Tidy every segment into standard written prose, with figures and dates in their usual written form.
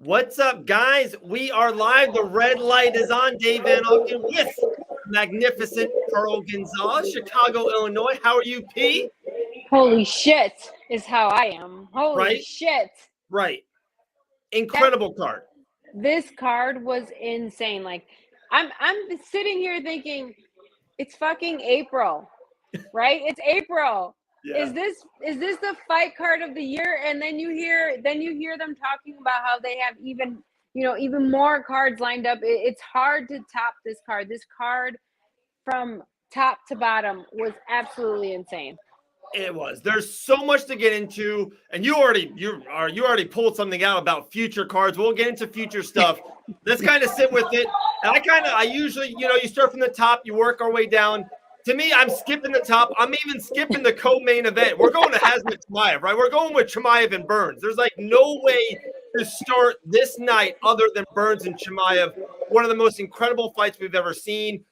What's up, guys? We are live. The red light is on. Dave Van Auken with magnificent Pearl Gonzalez, Chicago, Illinois. How are you, P? Holy shit is how I am. Holy Right? shit. Right. Incredible card. This card was insane. Like I'm sitting here thinking it's fucking April, right? It's April. Yeah. Is this the fight card of the year? And then you hear them talking about how they have even more cards lined up. It's hard to top this card. This card from top to bottom was absolutely insane. It was. There's so much to get into, and you already pulled something out about future cards. We'll get into future stuff. Let's kind of sit with it. And I usually, you start from the top, you work our way down. To me, I'm skipping the top. I'm even skipping the co-main event. We're going to Hazmat Chimaev, right? We're going with Chimaev and Burns. There's like no way to start this night other than Burns and Chimaev. One of the most incredible fights we've ever seen.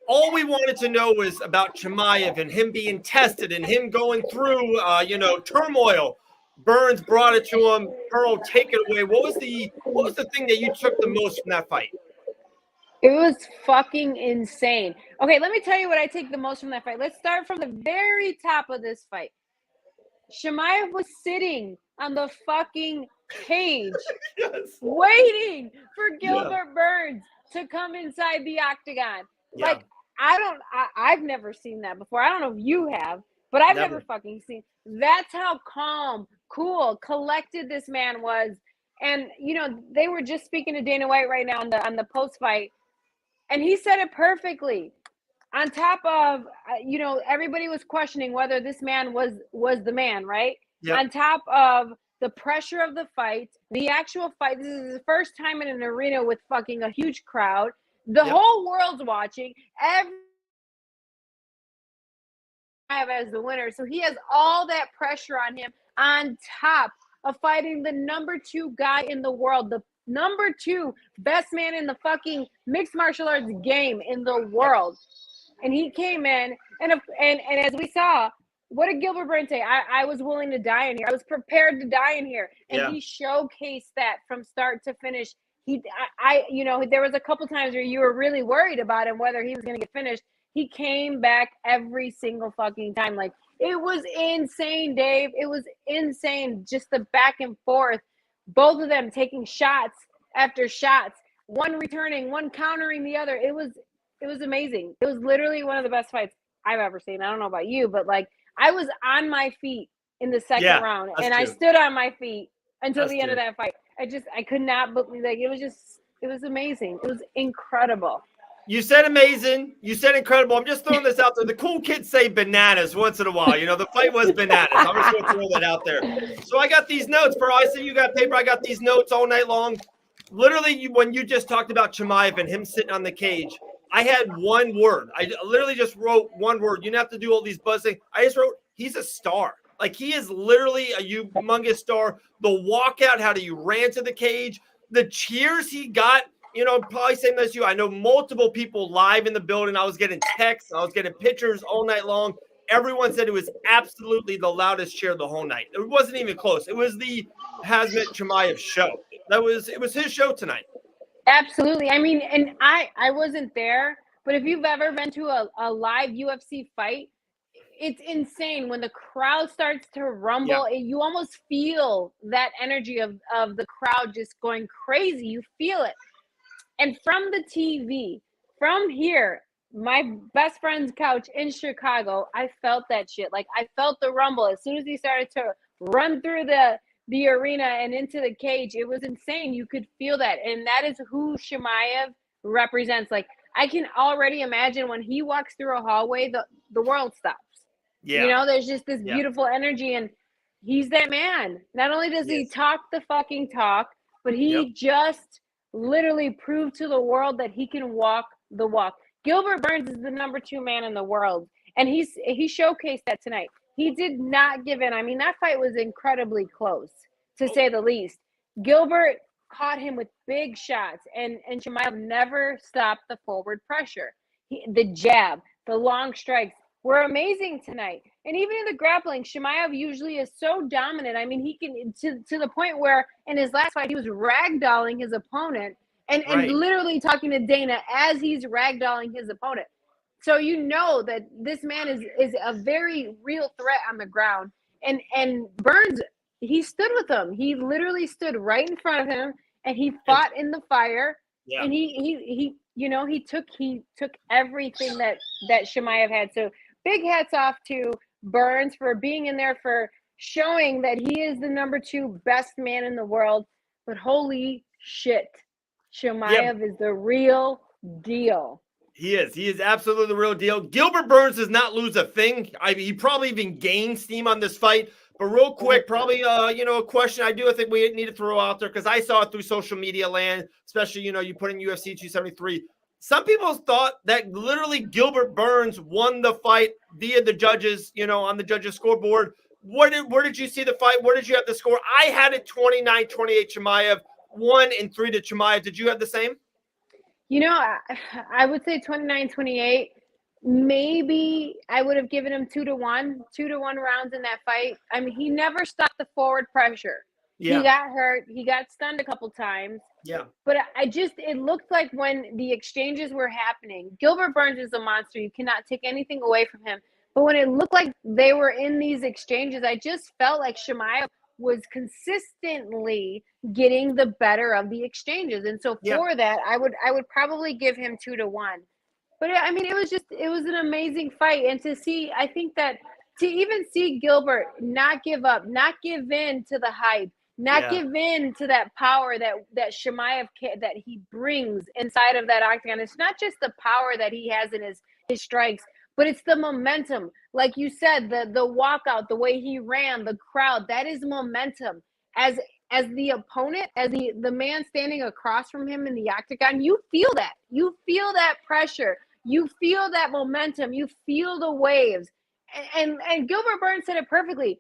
All we wanted to know was about Chimaev and him being tested and him going through, turmoil. Burns brought it to him. Pearl, take it away. What was the thing that you took the most from that fight? It was fucking insane. Okay, let me tell you what I take the most from that fight. Let's start from the very top of this fight. Chimaev was sitting on the fucking cage, Yes. waiting for Gilbert Burns to come inside the octagon. Yeah. Like, I've never seen that before. I don't know if you have, but I've never fucking seen. That's how calm, cool, collected this man was. And they were just speaking to Dana White right now on the post fight, and he said it perfectly. On top of everybody was questioning whether this man was the man, right? Yep. On top of the pressure of the fight, the actual fight. This is the first time in an arena with fucking a huge crowd. The whole world's watching. As the winner, so he has all that pressure on him, on top of fighting the number 2 guy in the world, the number 2 best man in the fucking mixed martial arts game in the world. And he came in, and as we saw, what did Gilbert Burns say? I was willing to die in here. I was prepared to die in here. And he showcased that from start to finish. There was a couple times where you were really worried about him, whether he was going to get finished. He came back every single fucking time. Like, it was insane, Dave. It was insane. Just the back and forth. Both of them taking shots after shots. One returning, one countering the other. It was amazing. It was literally one of the best fights I've ever seen. I don't know about you, but like, I was on my feet in the second round, and I stood on my feet until the end of that fight. I could not believe, like, it was amazing. It was incredible. You said amazing. You said incredible. I'm just throwing this out there. The cool kids say bananas once in a while. The fight was bananas. I'm just going to throw that out there. So I got these notes, bro. I said you got paper. I got these notes all night long. Literally, when you just talked about Chimaev and him sitting on the cage, I had one word. I literally just wrote one word. You didn't have to do all these buzzing. I just wrote, he's a star. Like, he is literally a humongous star. The walkout, how he ran to the cage, the cheers he got. Probably same as you. I know multiple people live in the building. I was getting texts. I was getting pictures all night long. Everyone said it was absolutely the loudest cheer the whole night. It wasn't even close. It was the Hazmat Chimaev show. It was his show tonight. Absolutely. I mean, and I wasn't there, but if you've ever been to a live UFC fight, it's insane when the crowd starts to rumble. Yeah. You almost feel that energy of the crowd just going crazy. You feel it. And from the TV, from here, my best friend's couch in Chicago, I felt that shit. Like, I felt the rumble. As soon as he started to run through the arena and into the cage, it was insane. You could feel that. And that is who Chimaev represents. Like, I can already imagine when he walks through a hallway, the world stops. Yeah. There's just this beautiful energy, and he's that man. Not only does he talk the fucking talk, but he just literally proved to the world that he can walk the walk. Gilbert Burns is the number 2 man in the world, and he showcased that tonight. He did not give in. I mean, that fight was incredibly close, to say the least. Gilbert caught him with big shots, and Chimaev never stopped the forward pressure. The jab, the long strikes, were amazing tonight. And even in the grappling, Chimaev usually is so dominant. I mean, he can to the point where in his last fight he was ragdolling his opponent and Right. literally talking to Dana as he's ragdolling his opponent. So you know that this man is a very real threat on the ground. And Burns, he stood with him. He literally stood right in front of him and he fought in the fire. Yeah. And he you know, he took everything that Chimaev had. So big hats off to Burns for being in there, for showing that he is the number 2 best man in the world. But holy shit, Chimaev is the real deal. He is. He is absolutely the real deal. Gilbert Burns does not lose a thing. He probably even gained steam on this fight. But real quick, probably, a question I do think we need to throw out there, because I saw it through social media land, especially, you put in UFC 273. Some people thought that literally Gilbert Burns won the fight via the judges, on the judges' scoreboard. Where did you see the fight? Where did you have the score? I had it 29-28 Chimaev, 1-3 to Chimaev. Did you have the same? I would say 29-28. Maybe I would have given him 2-1 rounds in that fight. I mean, he never stopped the forward pressure. Yeah. He got hurt. He got stunned a couple times. Yeah. But it looked like when the exchanges were happening, Gilbert Burns is a monster. You cannot take anything away from him. But when it looked like they were in these exchanges, I just felt like Chimaev was consistently getting the better of the exchanges. And so for that, I would probably give him 2-1. But I mean, it was an amazing fight. And I think that to even see Gilbert not give up, not give in to the hype, not give in to that power that Chimaev that he brings inside of that octagon. It's not just the power that he has in his strikes, but it's the momentum. Like you said, the walkout, the way he ran, the crowd, that is momentum. As the opponent, as the man standing across from him in the octagon, you feel that. You feel that pressure. You feel that momentum. You feel the waves. And Gilbert Burns said it perfectly.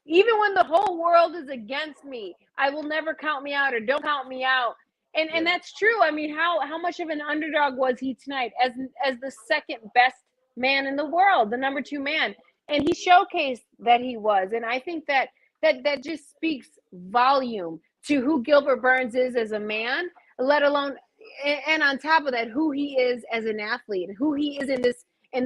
Even when the whole world is against me, I will never count me out, or don't count me out. And that's true. I mean, how much of an underdog was he tonight as the second best man in the world, the number 2 man? And he showcased that he was. And I think that just speaks volume to who Gilbert Burns is as a man, let alone, and on top of that, who he is as an athlete, who he is in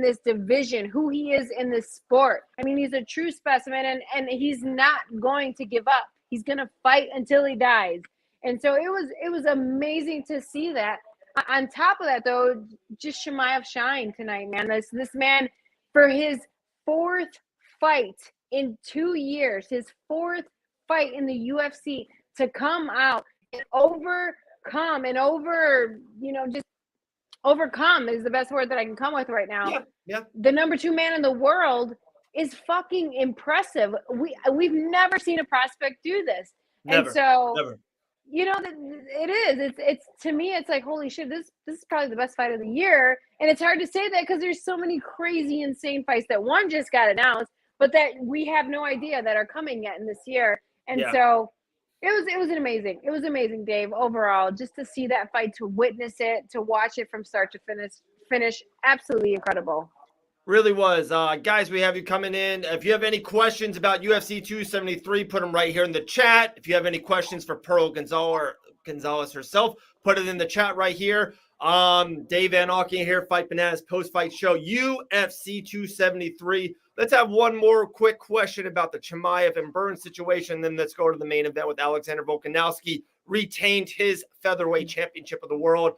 this division, who he is in this sport. I mean, he's a true specimen, and he's not going to give up. He's going to fight until he dies. And so it was amazing to see that. On top of that, though, just Chimaev shine tonight, man. This man, for his 4th fight in 2 years, his 4th fight in the UFC, to come out and overcome is the best word that I can come with right now. Yeah. The number 2 man in the world is fucking impressive. We've never seen a prospect do this. Never, and so never. It is. It's to me, it's like, holy shit, this is probably the best fight of the year. And it's hard to say that because there's so many crazy, insane fights that one just got announced, but that we have no idea that are coming yet in this year. And so it was amazing, Dave, overall, just to see that fight, to witness it, to watch it from start to finish. Absolutely incredible. Really was. Guys, we have you coming in. If you have any questions about UFC 273, put them right here in the chat. If you have any questions for Pearl Gonzalez herself, put it in the chat right here. Dave Van Auken here, Fight Bananas post-fight show, UFC 273. Let's have one more quick question about the Chimaev and Burns situation. Then let's go to the main event with Alexander Volkanovski, retained his featherweight championship of the world.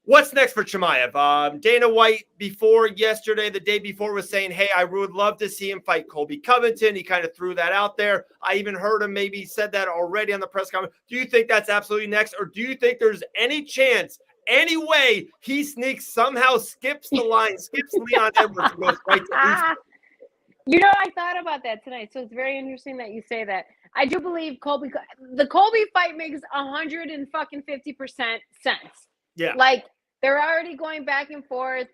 What's next for Chimaev? Dana White, the day before, was saying, hey, I would love to see him fight Colby Covington. He kind of threw that out there. I even heard him maybe said that already on the press conference. Do you think that's absolutely next? Or do you think there's any chance, any way he somehow skips the line, skips Leon Edwards and goes right to East? I thought about that tonight. So it's very interesting that you say that. I do believe the Colby fight makes 150% sense. Yeah. Like, they're already going back and forth.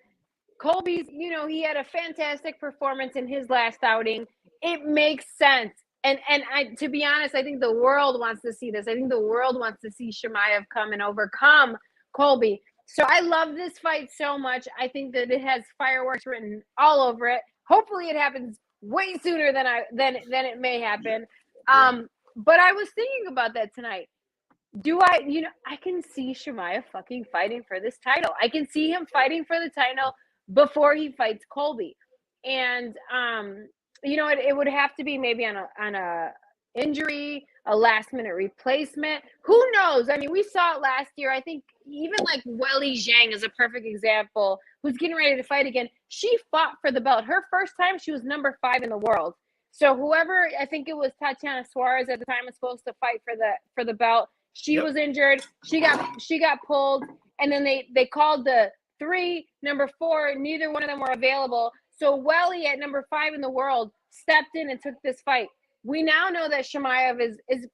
Colby's, he had a fantastic performance in his last outing. It makes sense. And to be honest, I think the world wants to see this. I think the world wants to see Chimaev come and overcome Colby. So I love this fight so much. I think that it has fireworks written all over it. Hopefully it happens way sooner than it may happen. But I was thinking about that tonight. I can see Chimaev fucking fighting for this title. I can see him fighting for the title before he fights Colby. And it would have to be maybe on a injury, a last minute replacement. Who knows? I mean, we saw it last year. I think even like Weili Zhang is a perfect example, who's getting ready to fight again. She fought for the belt. Her first time, she was number 5 in the world. So whoever, I think it was Tatiana Suarez at the time, was supposed to fight for the belt. She was injured. She got pulled, and then they called the 3, number 4. Neither one of them were available. So Weili at number 5 in the world stepped in and took this fight. We now know that Chimaev is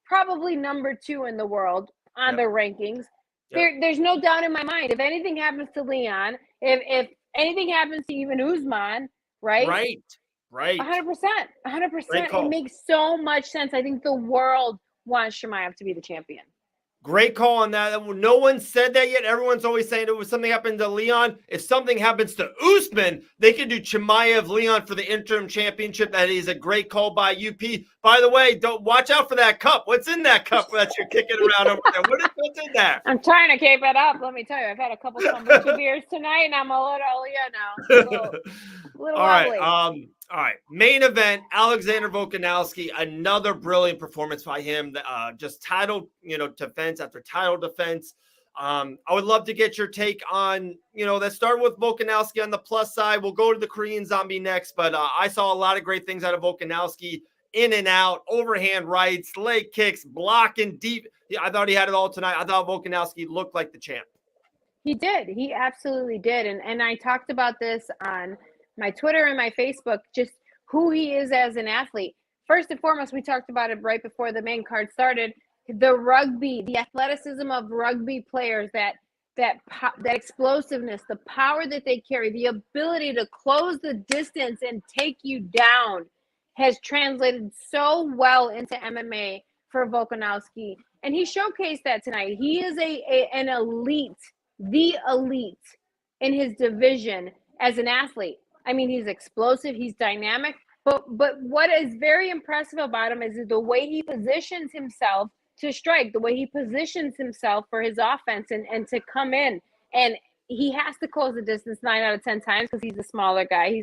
probably number 2 in the world on the rankings. There's no doubt in my mind. If anything happens to Leon, if anything happens to even Usman, right? 100%. It makes so much sense. I think the world wants Chimaev to be the champion. Great call on that. No one said that yet. Everyone's always saying it was something happened to Leon. If something happens to Usman, they can do Chimaev Leon for the interim championship. That is a great call by UP. By the way, don't watch out for that cup. What's in that cup that you're kicking around over there? What's in that? I'm trying to keep it up. Let me tell you, I've had a couple kombucha beers tonight, and I'm a little wobbly. All right. Main event, Alexander Volkanovski, another brilliant performance by him. Just title, defense after title defense. I would love to get your take on, let's start with Volkanovski on the plus side. We'll go to the Korean Zombie next, but I saw a lot of great things out of Volkanovski, in and out, overhand rights, leg kicks, blocking deep. I thought he had it all tonight. I thought Volkanovski looked like the champ. He did. He absolutely did. And I talked about this on my Twitter and my Facebook, just who he is as an athlete. First and foremost, we talked about it right before the main card started. The athleticism of rugby players, that explosiveness, the power that they carry, the ability to close the distance and take you down has translated so well into MMA for Volkanovski. And he showcased that tonight. He is an elite, the elite in his division as an athlete. I mean, he's explosive, he's dynamic, but what is very impressive about him is the way he positions himself to strike, the way he positions himself for his offense and to come in. And he has to close the distance 9 out of 10 times because he's a smaller guy.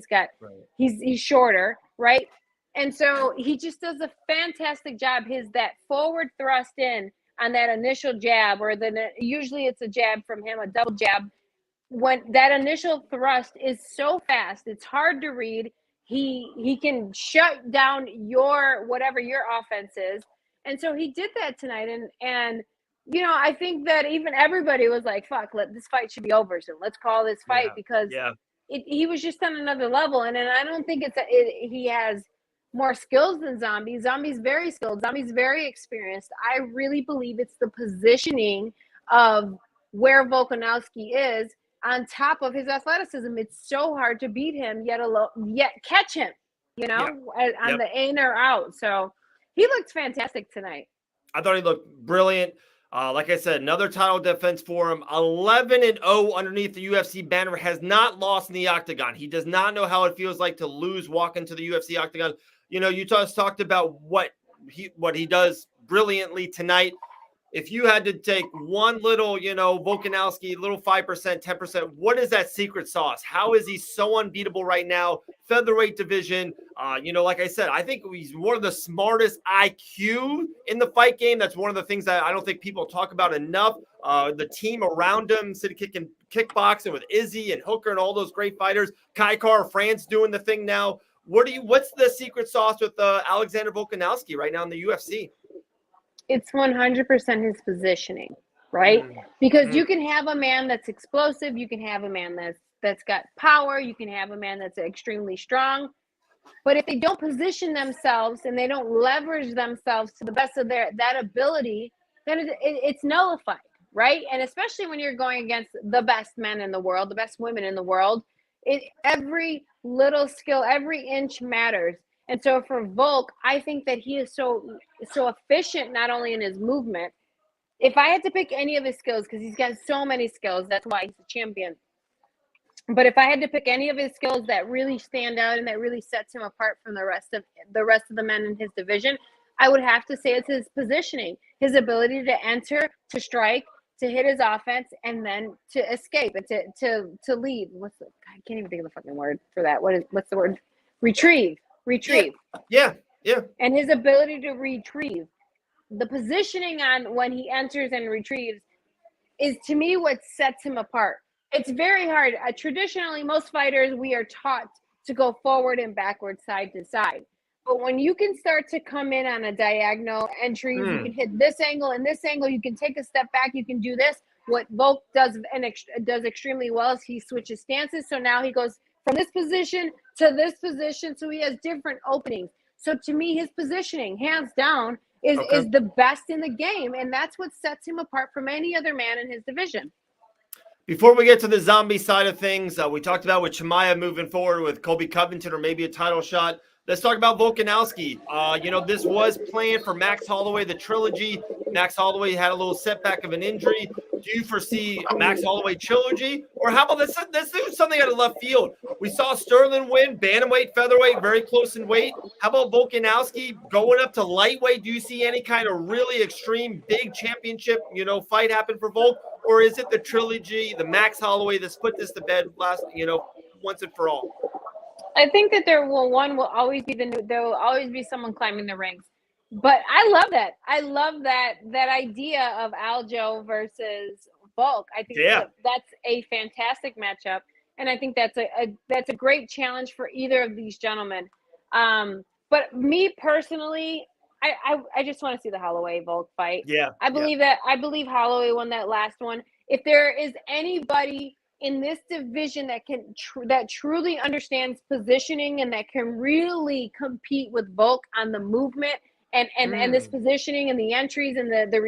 He's shorter, right? And so he just does a fantastic job. That forward thrust in on that initial jab, or usually it's a jab from him, a double jab. When that initial thrust is so fast, it's hard to read. He can shut down whatever your offense is. And so he did that tonight. And I think that even everybody was like, fuck, this fight should be over soon. Let's call this fight because he was just on another level. And I don't think he has more skills than Zombie. Zombie's very skilled. Zombie's very experienced. I really believe it's the positioning of where Volkanovski is on top of his athleticism. It's so hard to beat him, yet catch him, on the in or out. So he looked fantastic tonight. I thought he looked brilliant. Like I said, another title defense for him. 11-0 underneath the UFC banner. Has not lost in the octagon. He does not know how it feels like to lose, walk into the UFC octagon. You just talked about what he does brilliantly tonight. If you had to take one little, Volkanovski, little 5%, 10%, what is that secret sauce? How is he so unbeatable right now? Featherweight division. Like I said, I think he's one of the smartest IQ in the fight game. That's one of the things that I don't think people talk about enough. The team around him, City kicking, kickboxing with Izzy and Hooker and all those great fighters. Kai Kara France doing the thing now. What's the secret sauce with Alexander Volkanovski right now in the UFC? It's 100% his positioning, right? Because you can have a man that's explosive, you can have a man that's got power, you can have a man that's extremely strong, but if they don't position themselves and they don't leverage themselves to the best of that ability, then it's nullified, right? And especially when you're going against the best men in the world, the best women in the world, every little skill, every inch matters. And so for Volk, I think that he is so efficient, not only in his movement. If I had to pick any of his skills, because he's got so many skills, that's why he's a champion. But if I had to pick any of his skills that really stand out and that really sets him apart from the rest of the men in his division, I would have to say it's his positioning, his ability to enter, to strike, to hit his offense, and then to escape and to lead. I can't even think of the fucking word for that. What's the word? Retrieve. Yeah. And his ability to retrieve. The positioning on when he enters and retrieves is, to me, what sets him apart. It's very hard. Traditionally, most fighters, we are taught to go forward and backward, side to side. But when you can start to come in on a diagonal entry, you can hit this angle and this angle, you can take a step back, you can do this. What Volk does extremely well is he switches stances. So now he goes from this position to this position. So he has different openings. So to me, his positioning, hands down, is the best in the game. And that's what sets him apart from any other man in his division. Before we get to the zombie side of things, we talked about with Chimaev moving forward with Colby Covington or maybe a title shot. Let's talk about Volkanovski. This was planned for Max Holloway, the trilogy. Max Holloway had a little setback of an injury. Do you foresee a Max Holloway trilogy? Or how about let's do something out of left field? We saw Sterling win, bantamweight, featherweight, very close in weight. How about Volkanovski going up to lightweight? Do you see any kind of really extreme big championship, fight happen for Volk? Or is it the trilogy, the Max Holloway that's put this to bed once and for all? I think that there will always be someone climbing the ranks. But I love that. I love that idea of Aljo versus Volk. I think that's a fantastic matchup, and I think that's a great challenge for either of these gentlemen. But me personally, I just want to see the Holloway Volk fight. Yeah, I believe Holloway won that last one. If there is anybody in this division that truly understands positioning and that can really compete with Volk on the movement and this positioning and the entries and the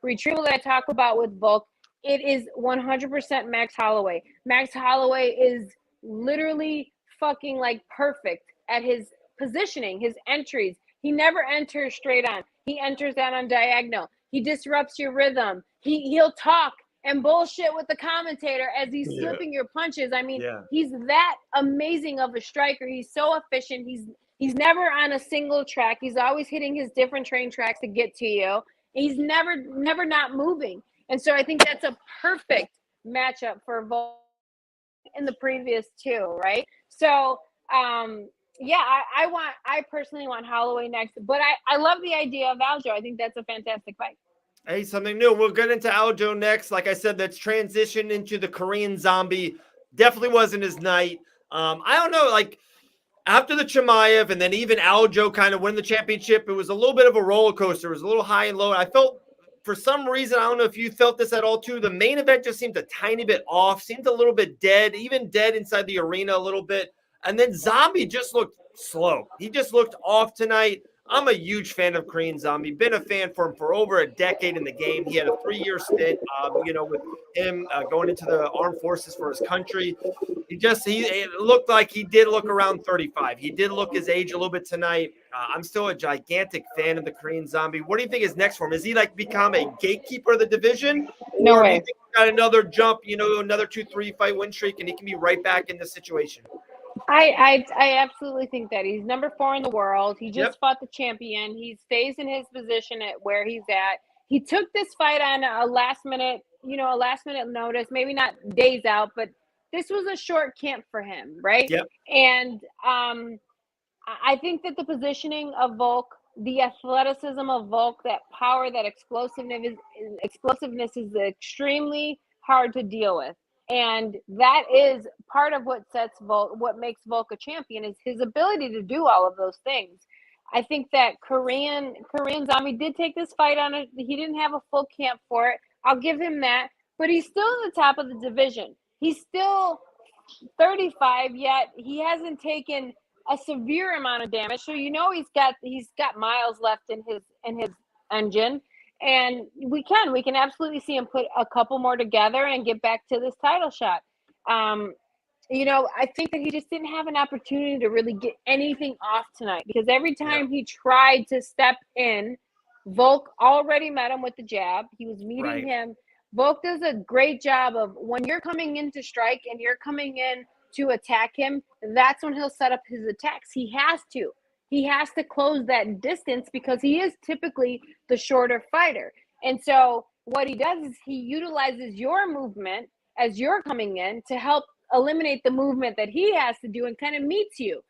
retrieval that I talk about with Volk, it is 100% Max Holloway. Max Holloway is literally fucking perfect at his positioning, his entries. He never enters straight on. He enters that on diagonal. He disrupts your rhythm. He'll talk and bullshit with the commentator as he's slipping your punches. I mean, he's that amazing of a striker. He's so efficient. He's never on a single track. He's always hitting his different train tracks to get to you. He's never not moving. And so I think that's a perfect matchup for Volk in the previous two, right? So, I personally want Holloway next, but I love the idea of Aljo. I think that's a fantastic fight. Hey, something new. We'll get into Aljo next. Like I said, that's transitioned into the Korean Zombie. Definitely wasn't his night. I don't know, after the Chimaev and then even Aljo kind of win the championship, it was a little bit of a roller coaster. It was a little high and low. I felt, for some reason, I don't know if you felt this at all too, the main event just seemed a tiny bit off, seemed a little bit dead, even dead inside the arena a little bit. And then Zombie just looked slow. He just looked off tonight. I'm a huge fan of Korean Zombie. Been a fan for him for over a decade in the game. He had a 3-year stint, with him going into the armed forces for his country. It looked like he did look around 35. He did look his age a little bit tonight. I'm still a gigantic fan of the Korean Zombie. What do you think is next for him? Is he become a gatekeeper of the division? No way. Do you think he got another jump, another 2-3 fight win streak, and he can be right back in this situation? I absolutely think that he's number 4 in the world. He just fought the champion. He stays in his position at where he's at. He took this fight on a last minute notice, maybe not days out, but this was a short camp for him, right? Yep. And I think that the positioning of Volk, the athleticism of Volk, that power, that explosiveness is extremely hard to deal with. And that is part of what makes Volk a champion, is his ability to do all of those things. I think that Korean Zombie did take this fight on it. He didn't have a full camp for it. I'll give him that. But he's still at the top of the division. He's still 35, yet he hasn't taken a severe amount of damage. So he's got miles left in his engine. And we can absolutely see him put a couple more together and get back to this title shot. I think that he just didn't have an opportunity to really get anything off tonight, because every time he tried to step in, Volk already met him with the jab. He was meeting him Volk does a great job of when you're coming in to strike and you're coming in to attack him, that's when he'll set up his attacks. He has to. He has to close that distance because he is typically the shorter fighter. And so what he does is he utilizes your movement as you're coming in to help eliminate the movement that he has to do and kind of meets you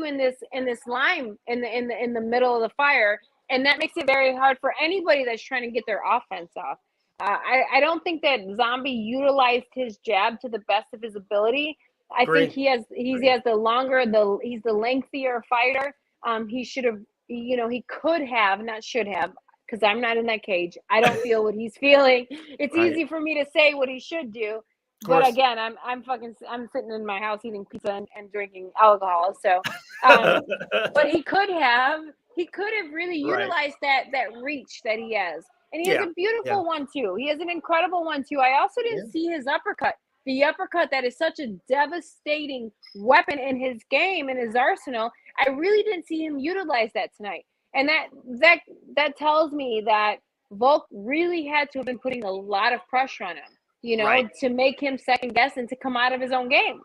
in this line in the middle of the fire. And that makes it very hard for anybody that's trying to get their offense off. I don't think that Zombie utilized his jab to the best of his ability. I think he's the lengthier fighter. He should have, he could have, not should have, because I'm not in that cage. I don't feel what he's feeling. It's easy for me to say what he should do. But again, I'm sitting in my house eating pizza and drinking alcohol. So, but he could have really utilized that reach that he has. And he has a beautiful one too. He has an incredible one too. I also didn't see his uppercut. The uppercut that is such a devastating weapon in his game, in his arsenal. I really didn't see him utilize that tonight. And that tells me that Volk really had to have been putting a lot of pressure on him, to make him second guess and to come out of his own game.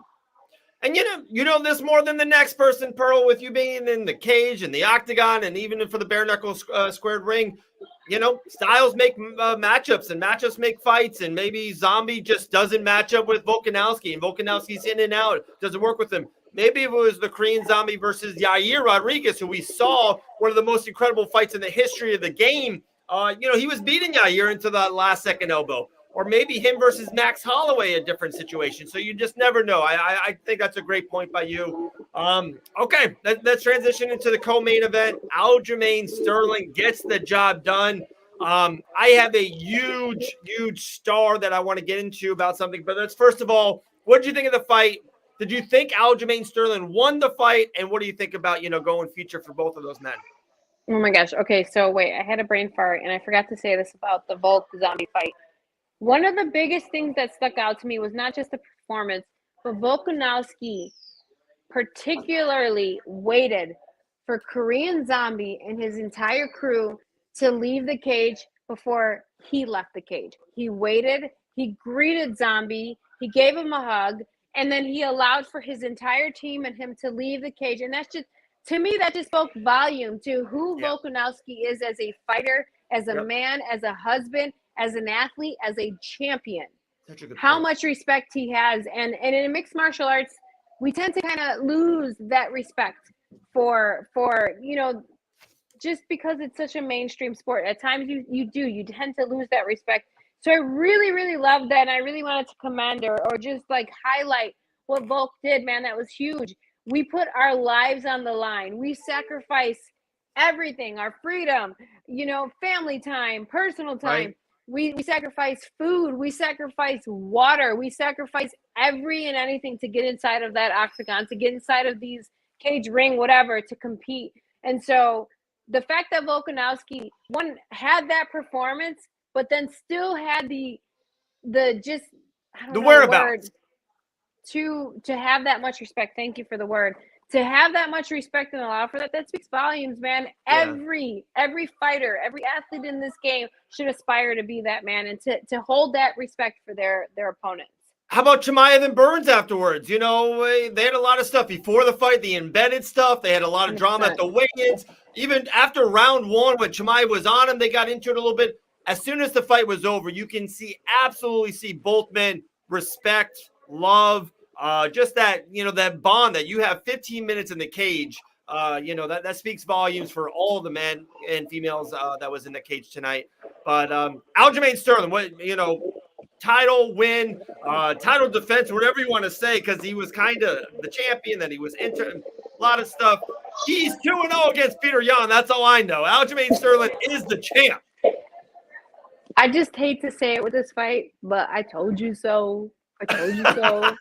And you know this more than the next person, Pearl, with you being in the cage and the octagon and even for the bare knuckle squared ring. Styles make matchups and matchups make fights, and maybe Zombie just doesn't match up with Volkanovski, and Volkanovski's in and out, doesn't work with him. Maybe it was the Korean Zombie versus Yair Rodriguez, who we saw one of the most incredible fights in the history of the game. He was beating Yair into that last second elbow. Or maybe him versus Max Holloway, a different situation. So you just never know. I think that's a great point by you. Okay, let's transition into the co-main event. Aljamain Sterling gets the job done. I have a huge star that I want to get into about something. But let's first of all, what did you think of the fight? Did you think Aljamain Sterling won the fight? And what do you think about, going future for both of those men? Oh my gosh. Okay, so wait, I had a brain fart and I forgot to say this about the Volk Zombie fight. One of the biggest things that stuck out to me was not just the performance, but Volkanovski particularly waited for Korean Zombie and his entire crew to leave the cage before he left the cage. He waited, he greeted Zombie, he gave him a hug, and then he allowed for his entire team and him to leave the cage. And that's just, to me, that just spoke volume to who Volkanovski is as a fighter, as a man, as a husband, as an athlete, as a champion. How much respect he has. And in mixed martial arts, we tend to kind of lose that respect for just because it's such a mainstream sport. At times you tend to lose that respect. So I really, really loved that. And I really wanted to commend or just like highlight what Volk did, man. That was huge. We put our lives on the line. We sacrifice everything, our freedom, family time, personal time. Right. We sacrifice food, we sacrifice water, we sacrifice every and anything to get inside of that octagon, to get inside of these cage ring, whatever, to compete. And so the fact that Volkanovski had that performance, but then still had the whereabouts to have that much respect. Thank you for the word. To have that much respect and allow for that speaks volumes, man. Yeah. Every fighter, every athlete in this game should aspire to be that man and to hold that respect for their opponents. How about Chimaev and Burns afterwards? They had a lot of stuff before the fight, the embedded stuff. They had a lot of drama at the weigh-ins. Even after round one, when Chimaev was on him, they got into it a little bit. As soon as the fight was over, you can absolutely see both men respect, love, just that, that bond that you have 15 minutes in the cage, that speaks volumes for all the men and females that was in the cage tonight. But Aljamain Sterling, title win, title defense, whatever you want to say, because he was kind of the champion, then he was into a lot of stuff. He's 2-0 against Peter Yan. That's all I know. Aljamain Sterling is the champ. I just hate to say it with this fight, but I told you so. I told you so.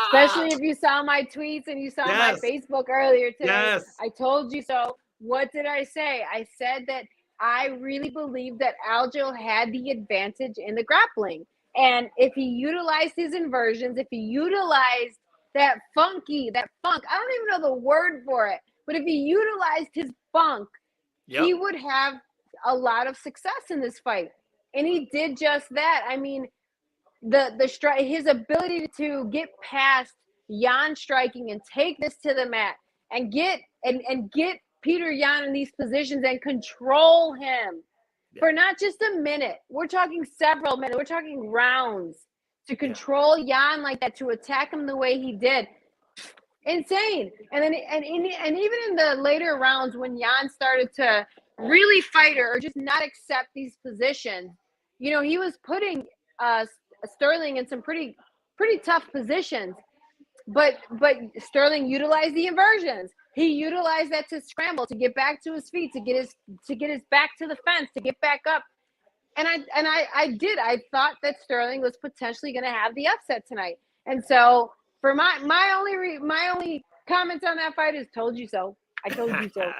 Especially if you saw my tweets and you saw my Facebook earlier today. Yes. I told you so. What did I say? I said that I really believe that Aljo had the advantage in the grappling. And if he utilized his inversions, if he utilized that funk, I don't even know the word for it, but if he utilized his funk, he would have a lot of success in this fight. And he did just that. I mean, his ability to get past Jan striking and take this to the mat and get Peter Yan in these positions and control him for not just a minute. We're talking several minutes. We're talking rounds to control Yan like that, to attack him the way he did. Insane. And then and even in the later rounds when Yan started to really fight or just not accept these positions, you know, he was putting Sterling in some pretty tough positions. But Sterling utilized the inversions. He utilized that to scramble, to get back to his feet, to get his back to the fence, to get back up. And I thought that Sterling was potentially going to have the upset tonight. And so for my only comments on that fight is told you so. I told you so.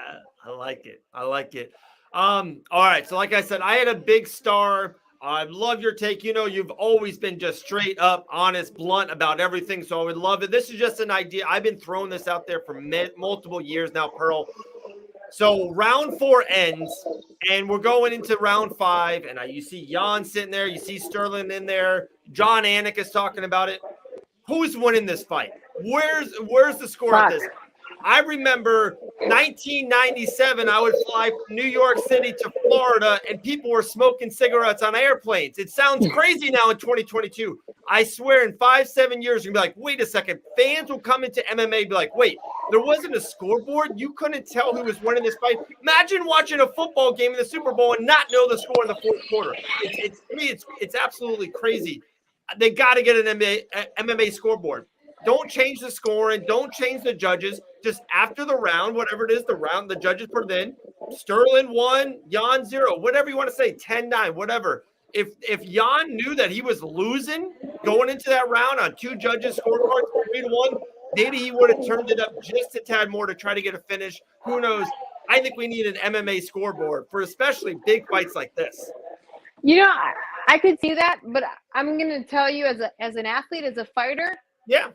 I like it. All right. So like I said, I had a big star. I love your take. You know, you've always been just straight up, honest, blunt about everything. So I would love it. This is just an idea. I've been throwing this out there for multiple years now, Pearl. So round 4 ends, and we're going into round 5. And you see Jan sitting there. You see Sterling in there. John Anik is talking about it. Who's winning this fight? Where's the score at this? I remember 1997, I would fly from New York City to Florida, and people were smoking cigarettes on airplanes. It sounds crazy now in 2022. I swear in 5-7 years, you're going to be like, wait a second. Fans will come into MMA and be like, wait, there wasn't a scoreboard? You couldn't tell who was winning this fight? Imagine watching a football game in the Super Bowl and not know the score in the fourth quarter. It's absolutely crazy. They got to get an MMA scoreboard. Don't change the scoring. Don't change the judges. Just after the round, whatever it is, the judges put it in. Sterling 1, Jan 0, whatever you want to say, 10-9, whatever. If Jan knew that he was losing going into that round on 2 judges' scorecards, 3-1, maybe he would have turned it up just a tad more to try to get a finish. Who knows? I think we need an MMA scoreboard for especially big fights like this. You know, I could see that, but I'm going to tell you as an athlete, as a fighter, yeah.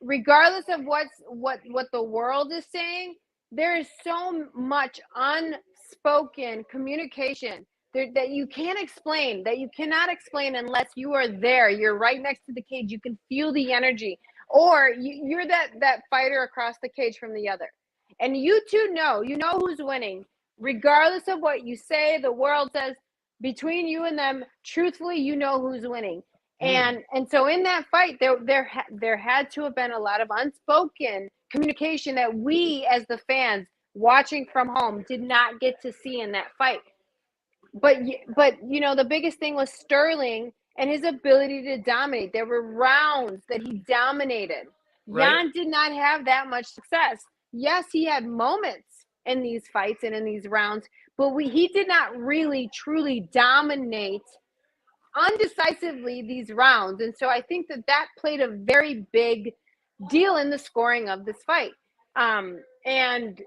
Regardless of what the world is saying, there is so much unspoken communication that you can't explain, that you cannot explain unless you are there. You're right next to the cage. You can feel the energy, or you're that fighter across the cage from the other, and you two know who's winning, regardless of what you say. The world says between you and them, truthfully, you know who's winning. And so in that fight, there had to have been a lot of unspoken communication that we, as the fans watching from home, did not get to see in that fight. But you know, the biggest thing was Sterling and his ability to dominate. There were rounds that he dominated. Right. Jan did not have that much success. Yes, he had moments in these fights and in these rounds, but he did not really truly dominate undecisively these rounds. And so I think that played a very big deal in the scoring of this fight. And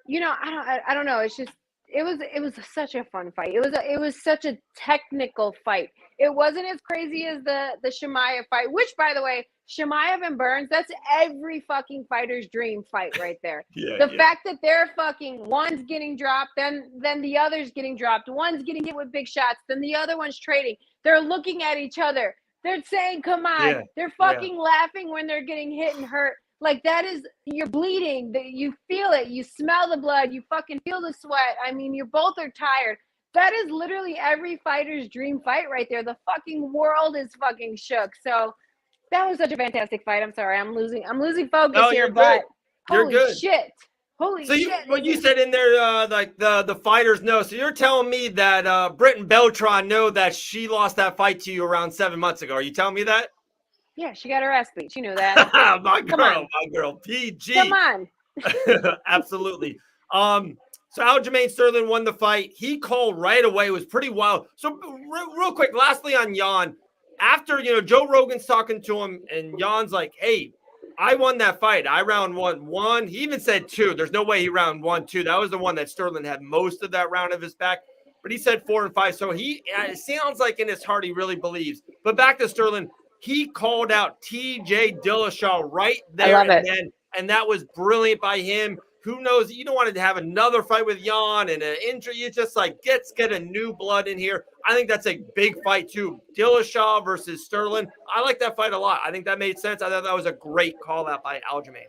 you know, I don't know, it's just it was such a fun fight. It was such a technical fight. It wasn't as crazy as the Chimaev fight, which, by the way, Chimaev and Burns, that's every fucking fighter's dream fight right there. The fact that they're fucking, one's getting dropped, then the other's getting dropped, one's getting hit with big shots, then the other one's trading. They're looking at each other. They're saying, come on. Yeah. They're fucking laughing when they're getting hit and hurt. Like, that is, you're bleeding. You feel it. You smell the blood. You fucking feel the sweat. I mean, you both are tired. That is literally every fighter's dream fight right there. The fucking world is fucking shook. So that was such a fantastic fight. I'm sorry. I'm losing focus here, but holy shit. Holy shit. What you said in there, like the fighters know. So you're telling me that Britton Beltran know that she lost that fight to you around 7 months ago. Are you telling me that? Yeah, she got her ass beat. She knew that. my girl, PG. Come on. Absolutely. So Aljamain Sterling won the fight. He called right away. It was pretty wild. So real quick, lastly on Jan, after, you know, Joe Rogan's talking to him and Jan's like, hey, I won that fight. I round one. He even said 2. There's no way he round 1, 2. That was the one that Sterling had most of that round of his back. But he said 4 and 5. So it sounds like in his heart he really believes. But back to Sterling, he called out TJ Dillashaw right there and then. And that was brilliant by him. Who knows? You don't want to have another fight with Jan and an injury. You just like, let's get a new blood in here. I think that's a big fight too. Dillashaw versus Sterling. I like that fight a lot. I think that made sense. I thought that was a great call out by Aljamain.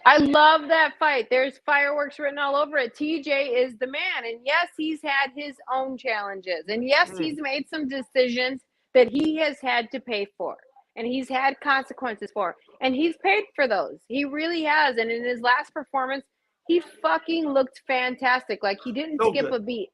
I love that fight. There's fireworks written all over it. TJ is the man. And yes, he's had his own challenges. And yes, he's made some decisions that he has had to pay for. And he's had consequences for. And he's paid for those. He really has. And in his last performance, he fucking looked fantastic. Like he didn't skip a beat.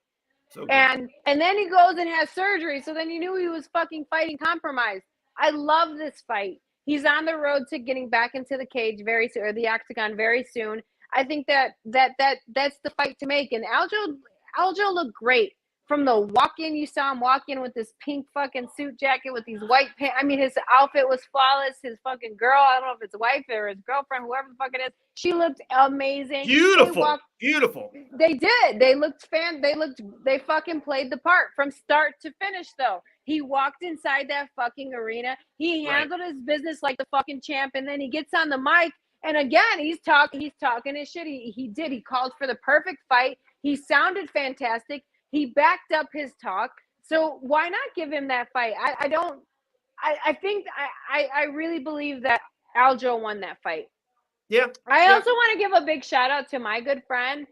And then he goes and has surgery. So then you knew he was fucking fighting compromise. I love this fight. He's on the road to getting back into the cage very soon, or the octagon very soon. I think that's the fight to make. And Aljo looked great. From the walk-in, you saw him walk in with this pink fucking suit jacket with these white pants. I mean, his outfit was flawless. His fucking girl, I don't know if it's wife or his girlfriend, whoever the fuck it is, she looked amazing. Beautiful. They did. They fucking played the part from start to finish, though. He walked inside that fucking arena. He handled his business like the fucking champ, and then he gets on the mic, and again, he's talking his shit. He called for the perfect fight. He sounded fantastic. He backed up his talk. So why not give him that fight? I really believe that Aljo won that fight. Yeah. I also want to give a big shout out to my good friend,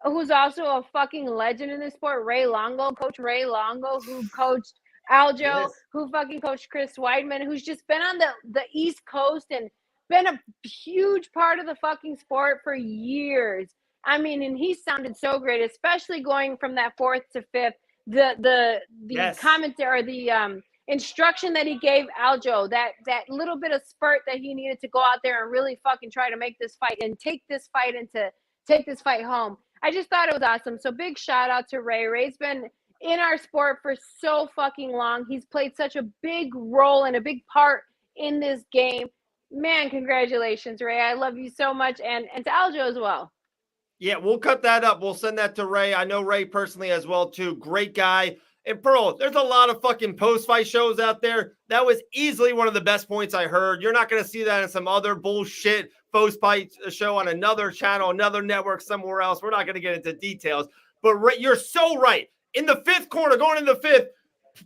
who's also a fucking legend in this sport, Ray Longo, Coach Ray Longo, who coached Aljo, who fucking coached Chris Weidman, who's just been on the East Coast and been a huge part of the fucking sport for years. I mean, and he sounded so great, especially going from that fourth to fifth. The commentary, or the instruction that he gave Aljo, that little bit of spurt that he needed to go out there and really fucking try to make this fight and take this fight home. I just thought it was awesome. So big shout out to Ray. Ray's been in our sport for so fucking long. He's played such a big role and a big part in this game. Man, congratulations, Ray. I love you so much, and to Aljo as well. Yeah, we'll cut that up. We'll send that to Ray. I know Ray personally as well, too. Great guy. And Pearl, there's a lot of fucking post-fight shows out there. That was easily one of the best points I heard. You're not going to see that in some other bullshit post-fight show on another channel, another network, somewhere else. We're not going to get into details. But you're so right. In the fifth corner, going in the fifth,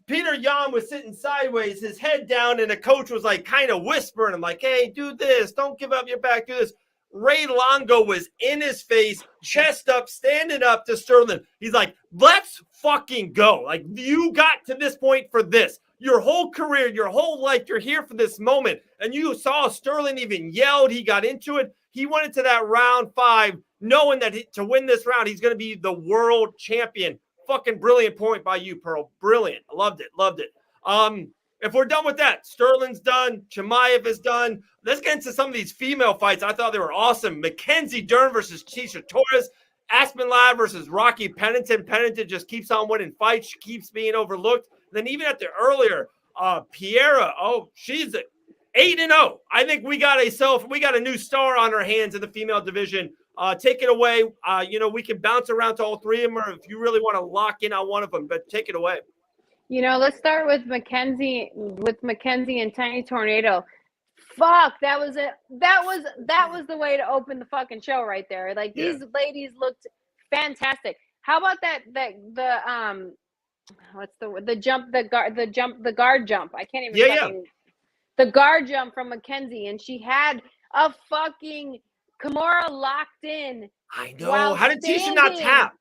Peter Yan was sitting sideways, his head down, and the coach was like kind of whispering him, like, hey, do this. Don't give up your back. Do this. Ray Longo was in his face, chest up, standing up to Sterling. He's like, let's fucking go. Like, you got to this point for this. Your whole career, your whole life, you're here for this moment. And you saw Sterling even yelled. He got into it. He went into that round 5 knowing that to win this round, he's going to be the world champion. Fucking brilliant point by you, Pearl. Brilliant. Loved it. If we're done with that, Sterling's done. Chimaev is done. Let's get into some of these female fights. I thought they were awesome. Mackenzie Dern versus Tisha Torres. Aspen Ladd versus Rocky Pennington. Pennington just keeps on winning fights. She keeps being overlooked. Then even at the earlier, Piera, she's 8-0. I think we got a new star on our hands in the female division. Take it away. We can bounce around to all three of them, or if you really want to lock in on one of them, but take it away. Let's start with Mackenzie and Tiny Tornado. Fuck, that was the way to open the fucking show right there. Like, these ladies looked fantastic. How about the guard jump? I can't even the guard jump from Mackenzie, and she had a fucking Kimura locked in. I know. How did Tisha not tap?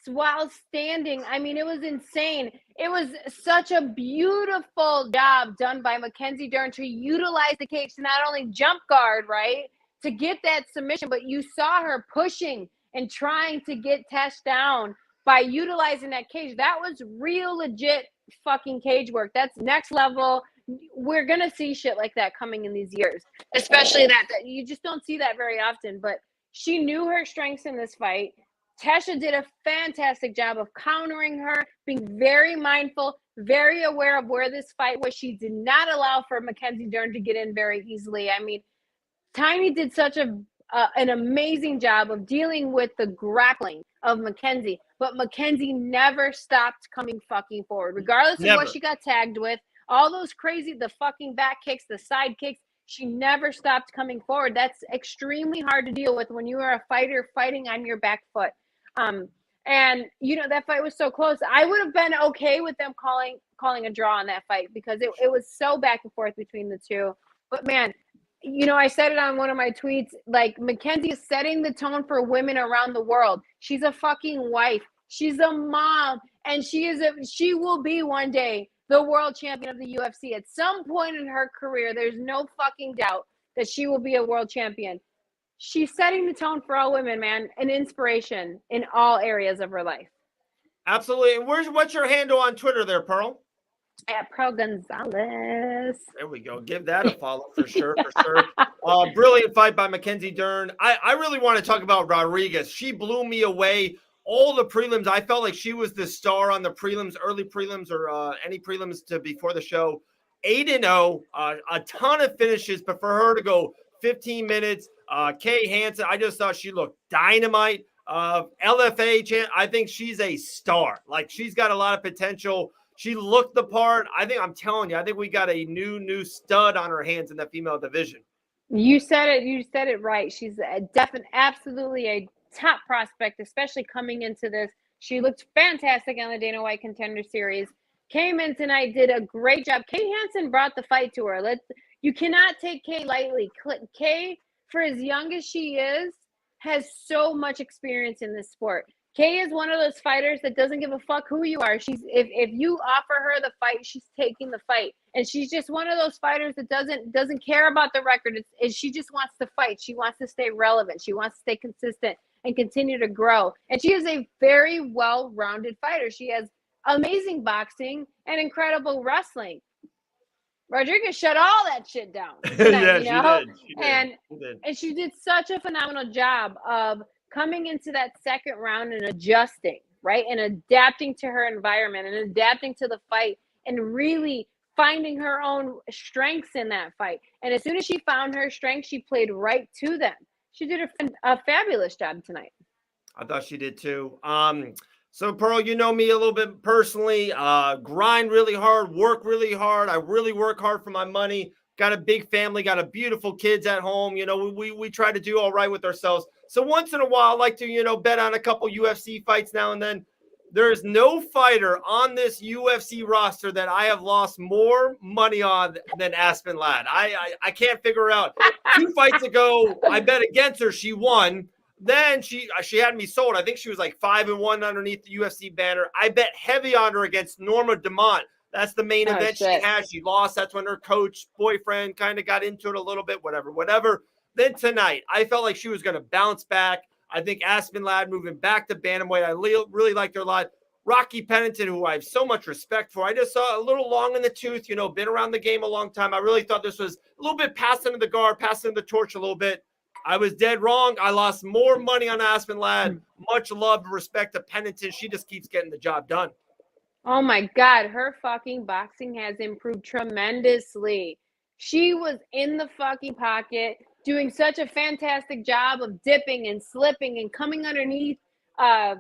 While standing. I mean, it was insane. It was such a beautiful job done by Mackenzie Dern to utilize the cage to not only jump guard, right, to get that submission, but you saw her pushing and trying to get Tesh down by utilizing that cage. That was real legit fucking cage work. That's next level. We're going to see shit like that coming in these years, especially that you just don't see that very often. But she knew her strengths in this fight. Tesha did a fantastic job of countering her, being very mindful, very aware of where this fight was. She did not allow for Mackenzie Dern to get in very easily. I mean, Tiny did such an amazing job of dealing with the grappling of Mackenzie, but Mackenzie never stopped coming fucking forward, regardless of what she got tagged with. All those crazy, the fucking back kicks, the side kicks, She never stopped coming forward. That's extremely hard to deal with when you are a fighter fighting on your back foot. And that fight was so close. I would have been okay with them calling a draw on that fight because it was so back and forth between the two. But man, I said it on one of my tweets. Like, Mackenzie is setting the tone for women around the world. She's a fucking wife. She's a mom, and she will be one day the world champion of the UFC. At some point in her career, there's no fucking doubt that she will be a world champion. She's setting the tone for all women, man, an inspiration in all areas of her life. Absolutely. And what's your handle on Twitter there, Pearl? At Pro Gonzalez. There we go. Give that a follow for sure. Brilliant fight by Mackenzie Dern. I really want to talk about Rodriguez. She blew me away. All the prelims, I felt like she was the star on the prelims, early prelims or any prelims to before the show. 8-0, a ton of finishes, but for her to go 15 minutes, Kay Hansen, I just thought she looked dynamite. LFA, I think she's a star. Like, she's got a lot of potential. She looked the part. I'm telling you, I think we got a new stud on her hands in the female division. You said it right. She's absolutely a top prospect, especially coming into this. She looked fantastic on the Dana White Contender Series. Came in tonight, did a great job. Kay Hansen brought the fight to her. You cannot take Kay lightly. Kay, for as young as she is, has so much experience in this sport. Kay is one of those fighters that doesn't give a fuck who you are. If you offer her the fight, she's taking the fight. And she's just one of those fighters that doesn't care about the record. She just wants to fight. She wants to stay relevant. She wants to stay consistent and continue to grow. And she is a very well-rounded fighter. She has amazing boxing and incredible wrestling. Rodriguez shut all that shit down tonight, She did. And she did such a phenomenal job of coming into that second round and adjusting, right? And adapting to her environment and adapting to the fight and really finding her own strengths in that fight. And as soon as she found her strengths, she played right to them. She did a fabulous job tonight. I thought she did too. So Pearl, you know me a little bit personally, grind really hard, work really hard. I really work hard for my money. Got a big family, got a beautiful kids at home. We try to do all right with ourselves. So once in a while, I like to, bet on a couple UFC fights now and then. There is no fighter on this UFC roster that I have lost more money on than Aspen Ladd. I can't figure out. 2 fights ago, I bet against her. She won. Then she had me sold. I think she was like 5-1 underneath the UFC banner. I bet heavy on her against Norma Dumont. That's the main event she had. She lost. That's when her coach, boyfriend kind of got into it a little bit, whatever. Then tonight, I felt like she was going to bounce back. I think Aspen Ladd moving back to bantamweight. I really liked her a lot. Rocky Pennington, who I have so much respect for. I just saw a little long in the tooth, been around the game a long time. I really thought this was a little bit passing the guard, passing the torch a little bit. I was dead wrong. I lost more money on Aspen Ladd. Much love and respect to Pennington. She just keeps getting the job done. Oh my God, her fucking boxing has improved tremendously. She was in the fucking pocket, doing such a fantastic job of dipping and slipping and coming underneath. What's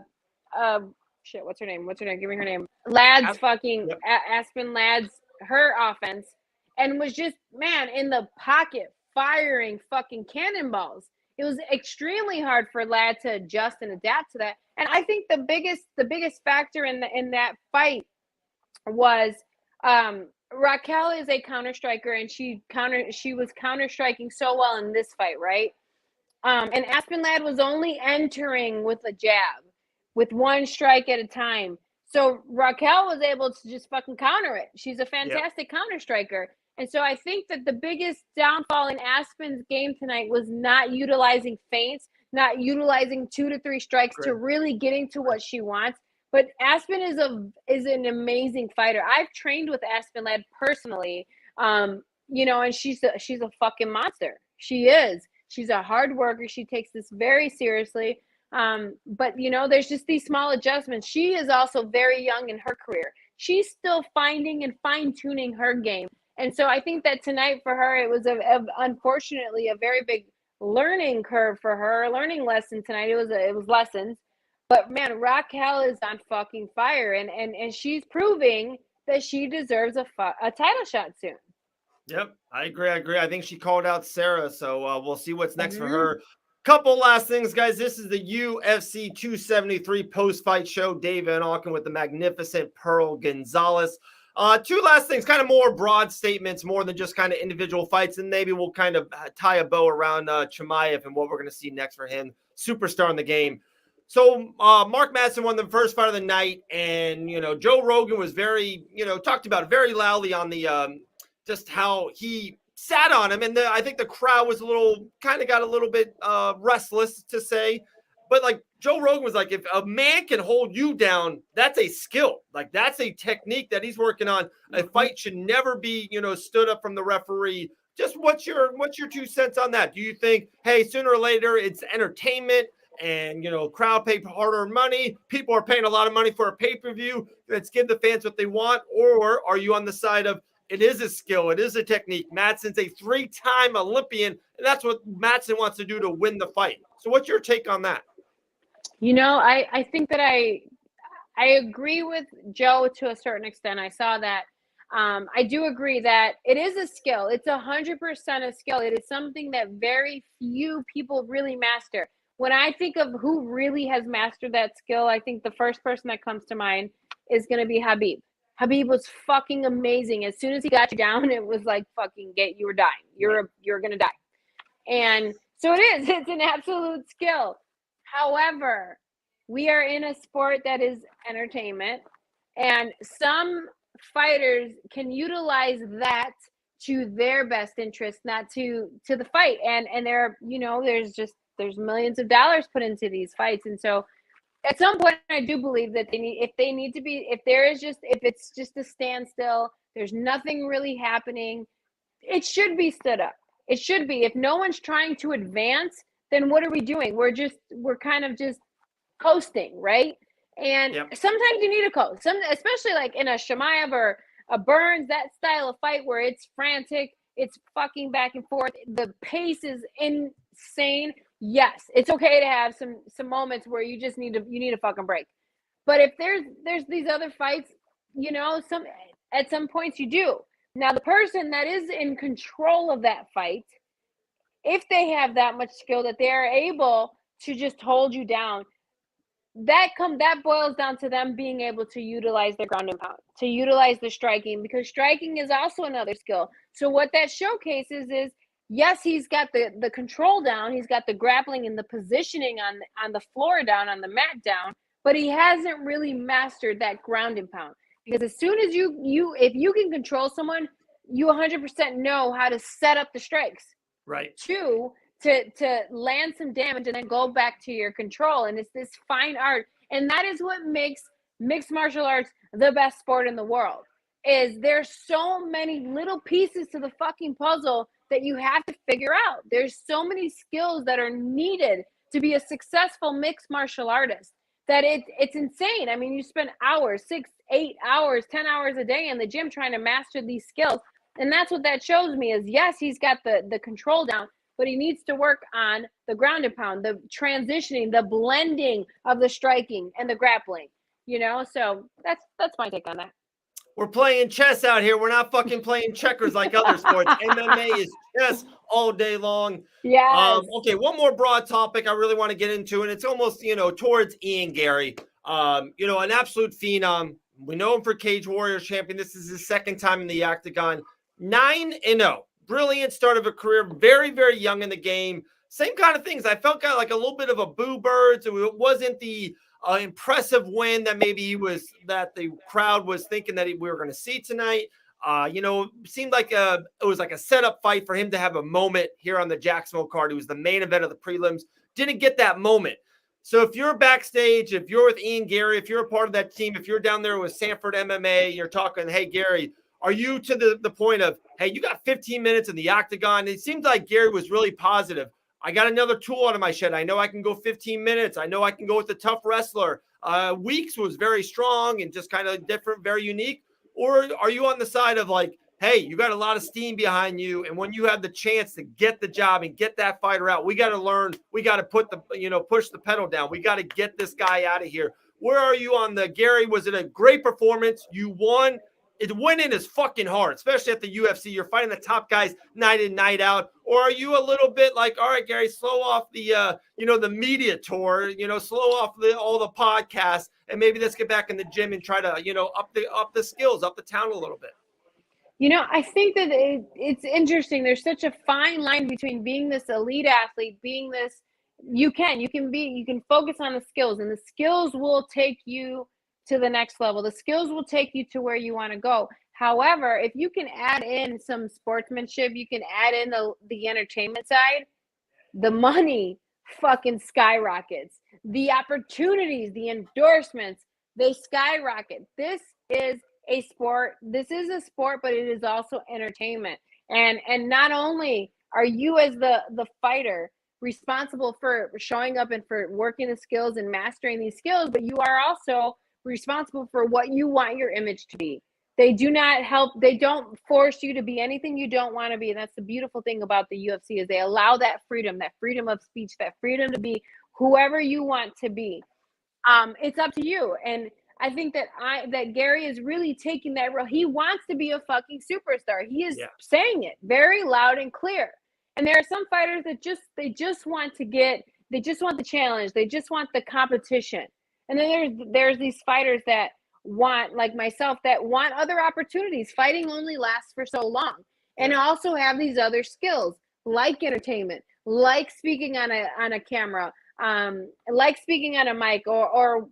her name? Give me her name. Aspen Ladd's her offense, and was just in the pocket firing fucking cannonballs. It was extremely hard for Ladd to adjust and adapt to that. And I think the biggest factor in that fight was Raquel is a counter striker, and she was counter striking so well in this fight, right? And Aspen Ladd was only entering with a jab, with one strike at a time. So Raquel was able to just fucking counter it. She's a fantastic counter striker. And so I think that the biggest downfall in Aspen's game tonight was not utilizing feints, not utilizing 2 to 3 strikes to really getting to what she wants. But Aspen is an amazing fighter. I've trained with Aspen Ladd personally, and she's a fucking monster. She is. She's a hard worker. She takes this very seriously. But there's just these small adjustments. She is also very young in her career. She's still finding and fine-tuning her game. And so I think that tonight for her, it was unfortunately a very big learning curve for her, learning lesson tonight. It was lessons. But man, Raquel is on fucking fire, and she's proving that she deserves a title shot soon. Yep, I agree. I think she called out Sarah, so we'll see what's next for Mhm. her. Couple last things, guys. This is the UFC 273 post-fight show. Dave Van Auken with the magnificent Pearl Gonzalez. Two last things, kind of more broad statements, more than just kind of individual fights, and maybe we'll kind of tie a bow around Chimaev and what we're going to see next for him, superstar in the game. So Mark Madsen won the first fight of the night, and Joe Rogan was very, talked about it very loudly on the just how he sat on him. And I think the crowd was got a little bit restless to say. But like Joe Rogan was like, if a man can hold you down, that's a skill. Like that's a technique that he's working on. A fight should never be, stood up from the referee. Just what's your 2 cents on that? Do you think, hey, sooner or later it's entertainment and crowd pay harder money? People are paying a lot of money for a pay-per-view. Let's give the fans what they want. Or are you on the side of it is a skill. It is a technique. Madsen's a 3-time Olympian, and that's what Madsen wants to do to win the fight. So what's your take on that? I think that I agree with Joe to a certain extent. I saw that. I do agree that it is a skill. It's 100% a skill. It is something that very few people really master. When I think of who really has mastered that skill, I think the first person that comes to mind is going to be Habib. Habib was fucking amazing. As soon as he got you down, it was like fucking you were dying. You're going to die. And so it's an absolute skill. However, we are in a sport that is entertainment, and some fighters can utilize that to their best interest, not to the fight. And there's millions of dollars put into these fights. And so at some point I do believe that if it's just a standstill, there's nothing really happening, it should be stood up. It should be. If no one's trying to advance, then what are we doing? We're kind of just coasting, right? And sometimes you need a coast. Especially like in a Chimaev or a Burns, that style of fight where it's frantic, it's fucking back and forth, the pace is insane. Yes, it's okay to have some moments where you need a fucking break. But if there's these other fights, at some points you do. Now the person that is in control of that fight, if they have that much skill that they are able to just hold you down, that boils down to them being able to utilize their ground and pound, to utilize the striking, because striking is also another skill. So what that showcases is, yes, he's got the control down, he's got the grappling and the positioning on the floor down, on the mat down, but he hasn't really mastered that ground and pound. Because as soon as if you can control someone, you 100% know how to set up the strikes. Right. To land some damage and then go back to your control. And it's this fine art. And that is what makes mixed martial arts the best sport in the world. Is there's so many little pieces to the fucking puzzle that you have to figure out. There's so many skills that are needed to be a successful mixed martial artist that it's insane. I mean, you spend hours, 6, 8 hours, 10 hours a day in the gym trying to master these skills. And that's what that shows me is, yes, he's got the control down, but he needs to work on the ground and pound, the transitioning, the blending of the striking and the grappling, So that's my take on that. We're playing chess out here. We're not fucking playing checkers like other sports. MMA is chess all day long. Yeah. Okay, one more broad topic I really want to get into, and it's almost, towards Ian Gary. An absolute phenom. We know him for Cage Warriors champion. This is his second time in the octagon. 9-0. Brilliant start of a career. Very, very young in the game. Same kind of things. I felt kind of like a little bit of a boo bird. So it wasn't the impressive win that that the crowd was thinking that we were going to see tonight. Seemed like it was like a setup fight for him to have a moment here on the Jacksonville card. It was the main event of the prelims. Didn't get that moment. So if you're backstage, if you're with Ian Gary, if you're a part of that team, if you're down there with Sanford MMA, you're talking, hey, Gary, are you to the point of, hey, you got 15 minutes in the octagon? It seemed like Gary was really positive. I got another tool out of my shed. I know I can go 15 minutes. I know I can go with the tough wrestler. Weeks was very strong and just kind of different, very unique. Or are you on the side of like, hey, you got a lot of steam behind you, and when you have the chance to get the job and get that fighter out, we got to learn. We got to push the pedal down. We got to get this guy out of here. Where are you on the Gary? Was it a great performance? You won. winning is fucking hard, especially at the UFC. You're fighting the top guys night in, night out. Or are you a little bit like, all right, Gary, slow off the, the media tour, slow off all the podcasts, and maybe let's get back in the gym and try to, up the skills, up the talent a little bit. I think that it's interesting. There's such a fine line between being this elite athlete, being this, you can focus on the skills, and the skills will take you to the next level. The skills will take you to where you want to go. However, if you can add in some sportsmanship, you can add in the entertainment side, the money fucking skyrockets. The opportunities, the endorsements, they skyrocket. This is a sport. This is a sport, but it is also entertainment. And not only are you as the fighter responsible for showing up and for working the skills and mastering these skills, but you are also responsible for what you want your image to be. They do not help. They don't force you to be anything you don't want to be. And that's the beautiful thing about the UFC is they allow that freedom of speech, that freedom to be whoever you want to be. It's up to you. And I think that Gary is really taking that role. He wants to be a fucking superstar. He is saying it very loud and clear. And there are some fighters that they just want the challenge. They just want the competition. And then there's these fighters that want, like myself, that want other opportunities. Fighting only lasts for so long. And also have these other skills like entertainment, like speaking on a camera, like speaking on a mic, or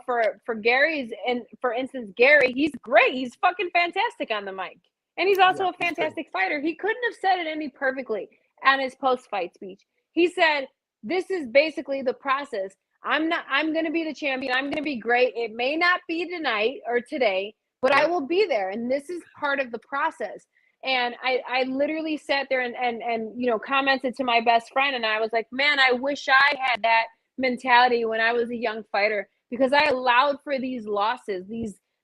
for Gary's, and for instance, Gary, he's great. He's fucking fantastic on the mic. And he's also a fantastic fighter. He couldn't have said it any perfectly on his post-fight speech. He said, this is basically the process. I'm going to be the champion. I'm going to be great. It may not be tonight or today, but I will be there. And this is part of the process. And I literally sat there and commented to my best friend. And I was like, man, I wish I had that mentality when I was a young fighter, because I allowed for these losses,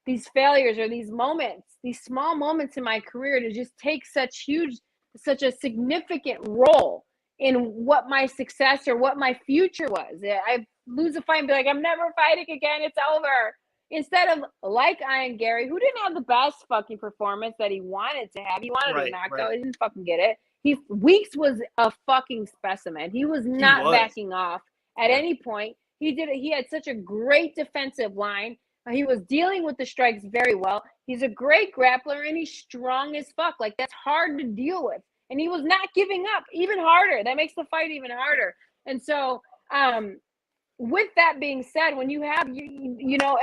these failures, or these moments, these small moments in my career to just take such a significant role in what my success or what my future was. I lose a fight and be like, I'm never fighting again. It's over. Instead of like Iron Gary, who didn't have the best fucking performance that he wanted to have. He wanted a knockout. He didn't fucking get it. Weeks was a fucking specimen. He was not backing off at any point. He had such a great defensive line. He was dealing with the strikes very well. He's a great grappler, and he's strong as fuck. Like, that's hard to deal with. And he was not giving up. Even harder. That makes the fight even harder. And so, with that being said, when you have,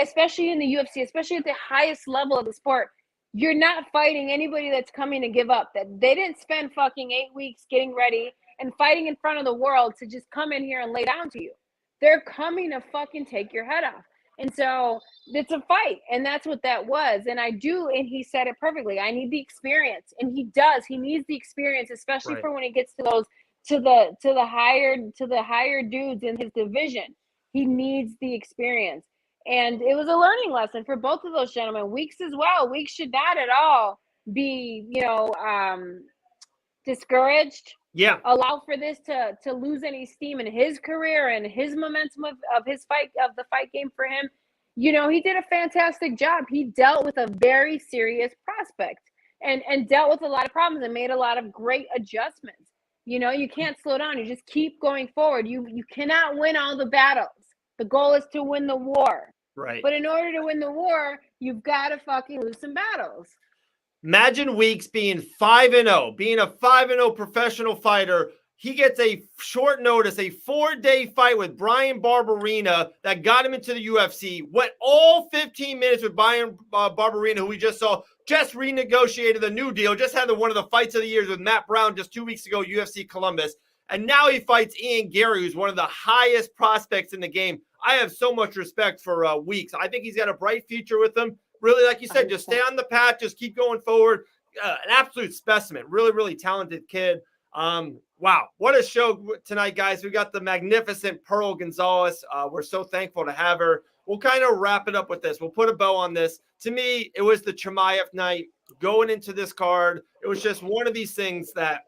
especially in the UFC, especially at the highest level of the sport, you're not fighting anybody that's coming to give up. That they didn't spend fucking 8 weeks getting ready and fighting in front of the world to just come in here and lay down to you. They're coming to fucking take your head off. And so it's a fight. And that's what that was. And he said it perfectly. I need the experience. And he does. He needs the experience, especially for when it gets to those, to the higher dudes in his division. He needs the experience. And it was a learning lesson for both of those gentlemen. Weeks as well. Weeks should not at all be, discouraged. Yeah. Allow for this to lose any steam in his career and his momentum of his fight, of the fight game for him. He did a fantastic job. He dealt with a very serious prospect and dealt with a lot of problems and made a lot of great adjustments. You can't slow down. You just keep going forward. You cannot win all the battles. The goal is to win the war. Right. But in order to win the war, you've got to fucking lose some battles. Imagine Weeks being 5-0, being a 5-0 professional fighter. He gets a short notice, a 4-day fight with Brian Barberena that got him into the UFC. Went all 15 minutes with Brian Barberena, who we just saw, just renegotiated a new deal, just had one of the fights of the years with Matt Brown just 2 weeks ago, UFC Columbus. And now he fights Ian Gary, who's one of the highest prospects in the game. I have so much respect for Weeks. I think he's got a bright future with him. Really, like you said, just stay on the path, just keep going forward. An absolute specimen. Really, really talented kid. Wow, what a show tonight, guys. We got the magnificent Pearl Gonzalez. We're so thankful to have her. We'll kind of wrap it up with this. We'll put a bow on this. To me, it was the Chimaev night going into this card. It was just one of these things that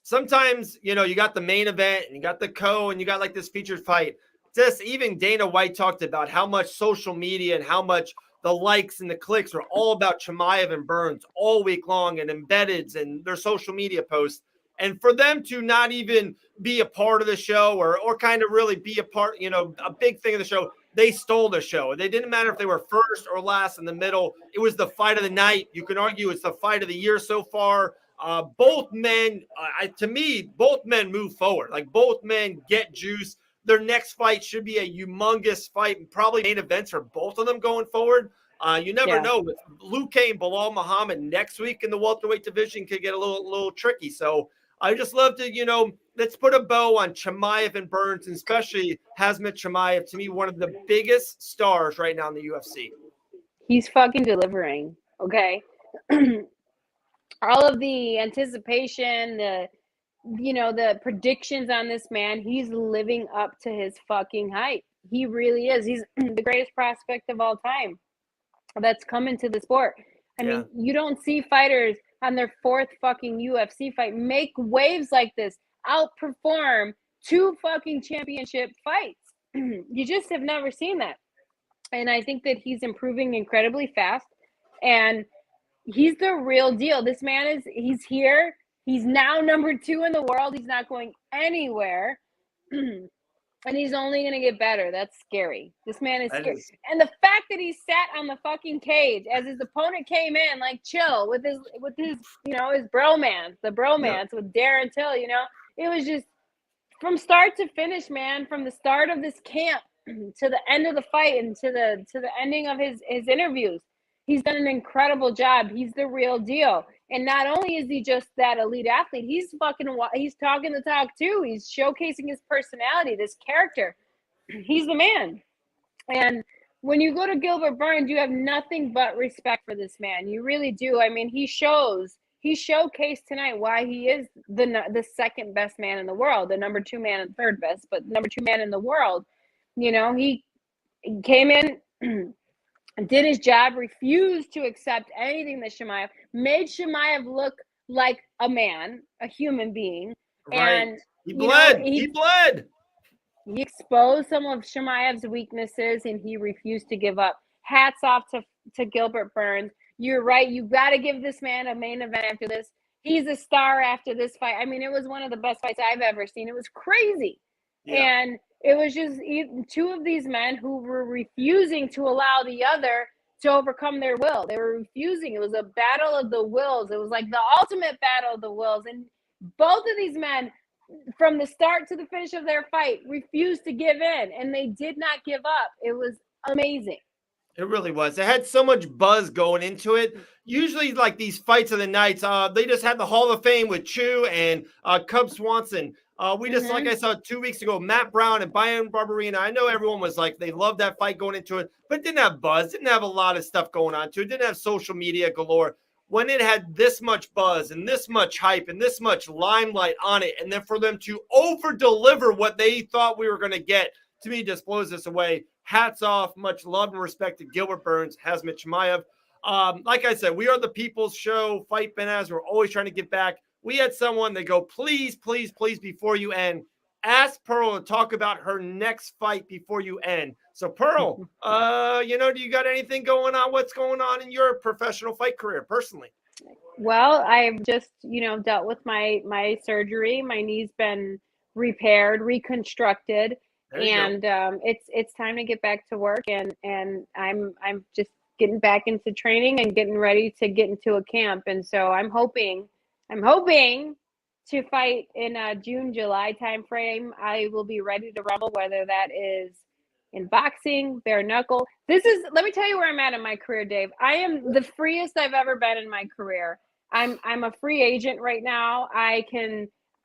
sometimes, you got the main event and you got the and you got like this featured fight. Just even Dana White talked about how much social media and how much the likes and the clicks were all about Chimaev and Burns all week long, and embeddeds and their social media posts. And for them to not even be a part of the show or kind of really be a part, a big thing of the show, they stole the show. They didn't matter if they were first or last in the middle. It was the fight of the night. You can argue it's the fight of the year so far. Both men, to me, both men move forward. Like, both men get juice. Their next fight should be a humongous fight and probably main events for both of them going forward. You never know. With Luque and Bilal Muhammad next week in the welterweight division could get a little tricky. So I just love to, let's put a bow on Chimaev and Burns, and especially Khamzat Chimaev, to me, one of the biggest stars right now in the UFC. He's fucking delivering, okay? All of the anticipation, the predictions on this man, he's living up to his fucking hype. He really is. He's the greatest prospect of all time that's come into the sport. I mean, you don't see fighters on their fourth fucking UFC fight make waves like this, outperform 2 fucking championship fights. You just have never seen that. And I think that he's improving incredibly fast, and he's the real deal. This man he's here. He's now number 2 in the world. He's not going anywhere. And he's only going to get better. That's scary. This man is scary. And the fact that he sat on the fucking cage as his opponent came in, like, chill with his his bromance, with Darren Till, it was just from start to finish, man, from the start of this camp to the end of the fight and to the ending of his interviews. He's done an incredible job. He's the real deal. And not only is he just that elite athlete, he's talking the talk too. He's showcasing his personality, this character. He's the man. And when you go to Gilbert Burns, you have nothing but respect for this man. You really do. I mean, he showcased tonight why he is the second best man in the world, the number 2 man and third best, but number 2 man in the world. He came in, did his job, refused to accept anything that Chimaev made Chimaev look like a man, a human being. Right. And he bled. He bled. He exposed some of Chimaev's weaknesses, and he refused to give up. Hats off to Gilbert Burns. You're right. You got to give this man a main event after this. He's a star after this fight. I mean, it was one of the best fights I've ever seen. It was crazy. Yeah. And it was just 2 of these men who were refusing to allow the other to overcome their will. They were refusing. It was a battle of the wills. It was like the ultimate battle of the wills. And both of these men, from the start to the finish of their fight, refused to give in, and they did not give up. It was amazing. It really was. It had so much buzz going into it. Usually, like these fights of the nights, they just had the Hall of Fame with Chu and Cub Swanson. We just, like I saw 2 weeks ago, Matt Brown and Brian Barberina. I know everyone was like, they loved that fight going into it, but it didn't have buzz. Didn't have a lot of stuff going on to it. Didn't have social media galore. When it had this much buzz and this much hype and this much limelight on it, and then for them to over-deliver what they thought we were going to get, to me, just blows us away. Hats off. Much love and respect to Gilbert Burns, Khamzat Chimaev. Like I said, we are the people's show. Fight Benaz. We're always trying to get back. We had someone that go, please, please, please, before you end, ask Pearl to talk about her next fight before you end. So, Pearl, do you got anything going on? What's going on in your professional fight career, personally? Well, I've just, dealt with my surgery. My knee's been repaired, reconstructed, and it's time to get back to work. And I'm just getting back into training and getting ready to get into a camp. And so I'm hoping to fight in a June, July timeframe. I will be ready to rumble, whether that is in boxing, bare knuckle. Let me tell you where I'm at in my career, Dave. I am the freest I've ever been in my career. I'm a free agent right now.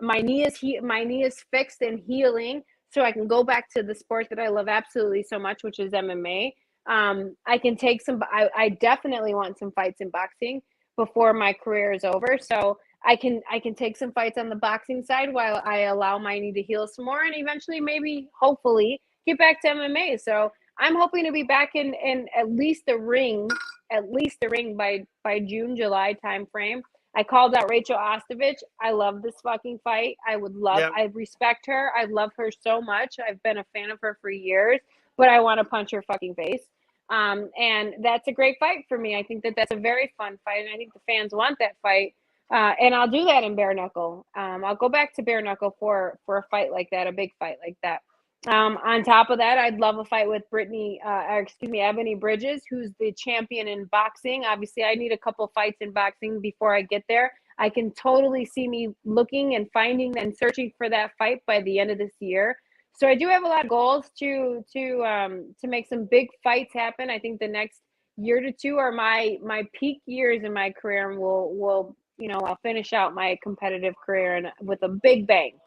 My knee is fixed and healing, so I can go back to the sport that I love absolutely so much, which is MMA. I can take I definitely want some fights in boxing before my career is over. So I can take some fights on the boxing side while I allow my knee to heal some more, and eventually, maybe, hopefully, get back to MMA. So I'm hoping to be back in at least the ring by June, July timeframe. I called out Rachel Ostovich. I love this fucking fight. I respect her. I love her so much. I've been a fan of her for years, but I want to punch her fucking face. And that's a great fight for me. I think that that's a very fun fight, and I think the fans want that fight. And I'll do that in bare knuckle. I'll go back to bare knuckle for a fight like that, a big fight like that. On top of that, I'd love a fight with Ebony Bridges, who's the champion in boxing. Obviously, I need a couple fights in boxing before I get there. I can totally see me looking and finding and searching for that fight by the end of this year. So I do have a lot of goals to make some big fights happen. I think the next year to two are my peak years in my career, and will I'll finish out my competitive career and with a big bang.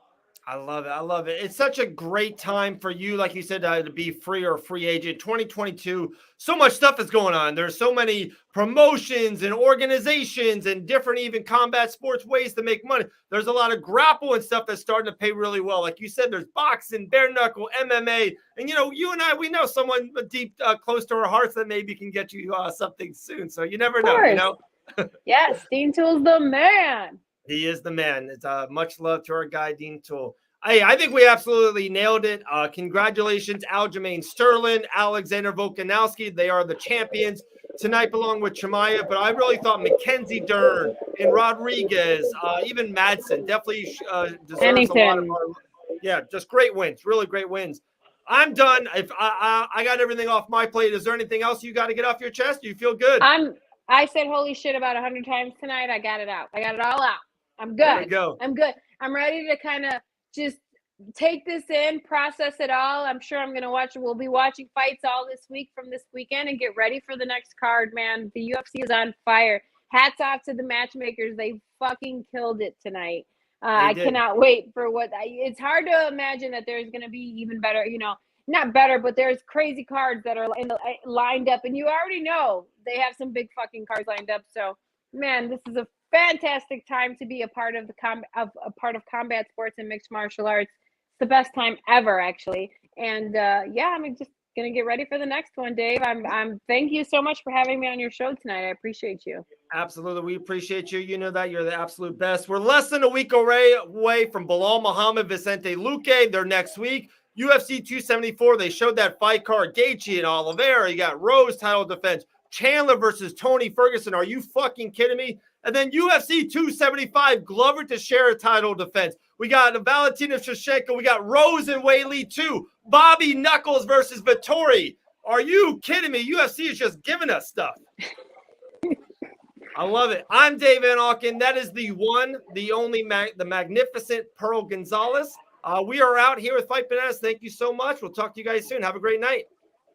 I love it. I love it. It's such a great time for you, like you said, to be free or free agent. 2022, so much stuff is going on. There's so many promotions and organizations and different even combat sports ways to make money. There's a lot of grapple and stuff that's starting to pay really well. Like you said, there's boxing, bare knuckle, MMA. And, you and I, we know someone deep close to our hearts that maybe can get you something soon. So you never know, Yes, Dean Toole's the man. He is the man. It's much love to our guy, Dean Toole. Hey, I think we absolutely nailed it. Congratulations, Aljamain Sterling, Alexander Volkanovski. They are the champions tonight, along with Chimaev. But I really thought Mackenzie Dern and Rodriguez, even Madsen, definitely deserves a lot of just great wins, really great wins. I'm done. If I got everything off my plate, is there anything else you got to get off your chest? Do you feel good? I said holy shit about 100 times tonight. I got it out. I got it all out. I'm good. There we go. I'm good. I'm ready to kind of just take this in, process it all. I'm sure I'm going to watch. We'll be watching fights all this week from this weekend and get ready for the next card, man. The UFC is on fire. Hats off to the matchmakers. They fucking killed it tonight. I cannot wait for it's hard to imagine that there's going to be even better, not better, but there's crazy cards that are lined up, and you already know they have some big fucking cards lined up. So, man, this is a fantastic time to be a part of combat sports and mixed martial arts. It's the best time ever, actually. And I'm just gonna get ready for the next one, Dave. I'm thank you so much for having me on your show tonight. I appreciate you. Absolutely, we appreciate you. You know that you're the absolute best. We're less than a week away from Bilal Muhammad, Vicente Luque. They're next week. UFC 274. They showed that fight card. Gaethje and Oliveira. You got Rose title defense. Chandler versus Tony Ferguson. Are you fucking kidding me? And then UFC 275, Glover Teixeira title defense. We got Valentina Shevchenko. We got Rose and Weili too. Bobby Knuckles versus Vettori. Are you kidding me? UFC is just giving us stuff. I love it. I'm Dave Van Auken. That is the one, the only, the magnificent Pearl Gonzalez. We are out here with Fight Bananas. Thank you so much. We'll talk to you guys soon. Have a great night.